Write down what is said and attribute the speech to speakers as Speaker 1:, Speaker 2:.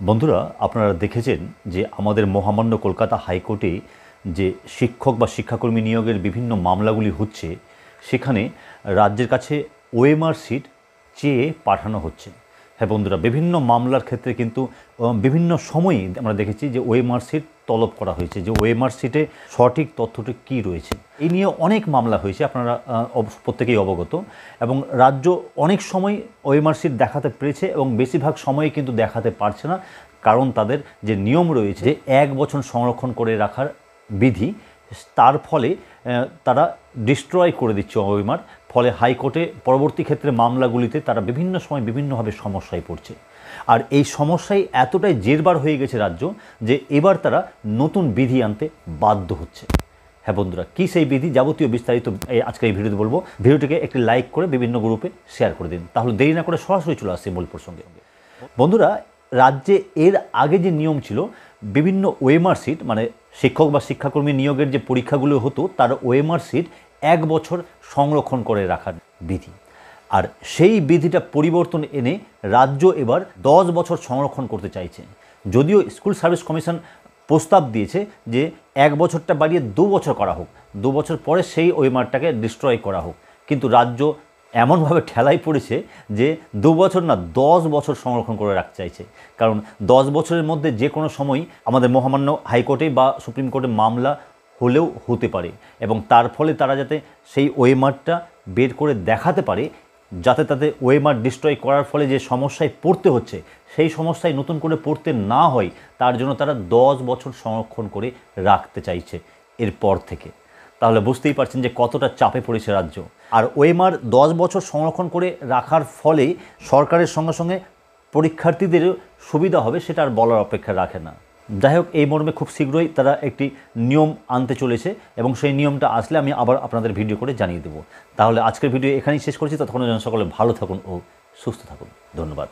Speaker 1: বন্ধুরা, আপনারা দেখেছেন যে আমাদের মহামান্য কলকাতা হাইকোর্টে যে শিক্ষক বা শিক্ষাকর্মী নিয়োগের বিভিন্ন মামলাগুলি হচ্ছে, সেখানে রাজ্যের কাছে ওএমআর সিট চেয়ে পাঠানো হচ্ছে। হ্যাঁ বন্ধুরা, বিভিন্ন মামলার ক্ষেত্রে কিন্তু বিভিন্ন সময়ই আমরা দেখেছি যে ওএমআর সিট তলব করা হয়েছে, যে ওএমআর সিটে সঠিক তথ্যটি কী রয়েছে। এই নিয়ে অনেক মামলা হয়েছে, আপনারা প্রত্যেকেই অবগত। এবং রাজ্য অনেক সময় ওএমআর সিট দেখাতে পেরেছে এবং বেশিরভাগ সময়ই কিন্তু দেখাতে পারছে না, কারণ তাদের যে নিয়ম রয়েছে যে 1 বছর সংরক্ষণ করে রাখার বিধি, তার ফলে তারা ডিস্ট্রয় করে দিচ্ছে ওএমআর। ফলে হাইকোর্টে পরবর্তী ক্ষেত্রে মামলাগুলিতে তারা বিভিন্ন সময় বিভিন্নভাবে সমস্যায় পড়ছে। আর এই সমস্যায় এতটাই জেরবার হয়ে গেছে রাজ্য যে এবার তারা নতুন বিধি আনতে বাধ্য হচ্ছে। হ্যাঁ বন্ধুরা, কী সেই বিধি, যাবতীয় বিস্তারিত আজকে এই ভিডিওতে বলবো। ভিডিওটিকে একটি লাইক করে বিভিন্ন গ্রুপে শেয়ার করে দিন, তাহলে দেরি না করে সরাসরি চলে আসছে মূল প্রসঙ্গে। বন্ধুরা, রাজ্যে এর আগে যে নিয়ম ছিল, বিভিন্ন ওএমআর সিট মানে শিক্ষক বা শিক্ষাকর্মী নিয়োগের যে পরীক্ষাগুলো হতো, তার ওএমআর সিট 1 বছর সংরক্ষণ করে রাখার বিধি। আর সেই বিধিটা পরিবর্তন এনে রাজ্য এবার 10 বছর সংরক্ষণ করতে চাইছে। যদিও স্কুল সার্ভিস কমিশন প্রস্তাব দিয়েছে যে 1 বছরটা বাড়িয়ে 2 বছর করা হোক, 2 বছর পরে সেই ওএমআরটাকে ডিস্ট্রয় করা হোক, কিন্তু রাজ্য এমনভাবে ঠেলাই পড়েছে যে 2 বছর না 10 বছর সংরক্ষণ করে রাখতে চাইছে। কারণ 10 বছরের মধ্যে যে কোনো সময় আমাদের মহামান্য হাইকোর্টে বা সুপ্রিম কোর্টে মামলা হলেও হতে পারে, এবং তার ফলে তারা যাতে সেই ওএমআরটা বের করে দেখাতে পারে, যাতে তাতে ওএমআর ডিস্ট্রয় করার ফলে যে সমস্যায় পড়তে হচ্ছে সেই সমস্যায় নতুন করে পড়তে না হয়, তার জন্য তারা 10 বছর সংরক্ষণ করে রাখতে চাইছে এরপর থেকে। তাহলে বুঝতেই পারছেন যে কতটা চাপে পড়েছে রাজ্য। আর ওএমআর 10 বছর সংরক্ষণ করে রাখার ফলে সরকারের সঙ্গে সঙ্গে পরীক্ষার্থীদেরও সুবিধা হবে, সেটা আর বলার অপেক্ষা রাখে না। যাই হোক, এই মর্মে খুব শীঘ্রই তারা একটি নিয়ম আনতে চলেছে, এবং সেই নিয়মটা আসলে আমি আবার আপনাদের ভিডিও করে জানিয়ে দেবো। তাহলে আজকের ভিডিও এখানেই শেষ করছি। ততক্ষণের জন্য সকলে ভালো থাকুন ও সুস্থ থাকুন। ধন্যবাদ।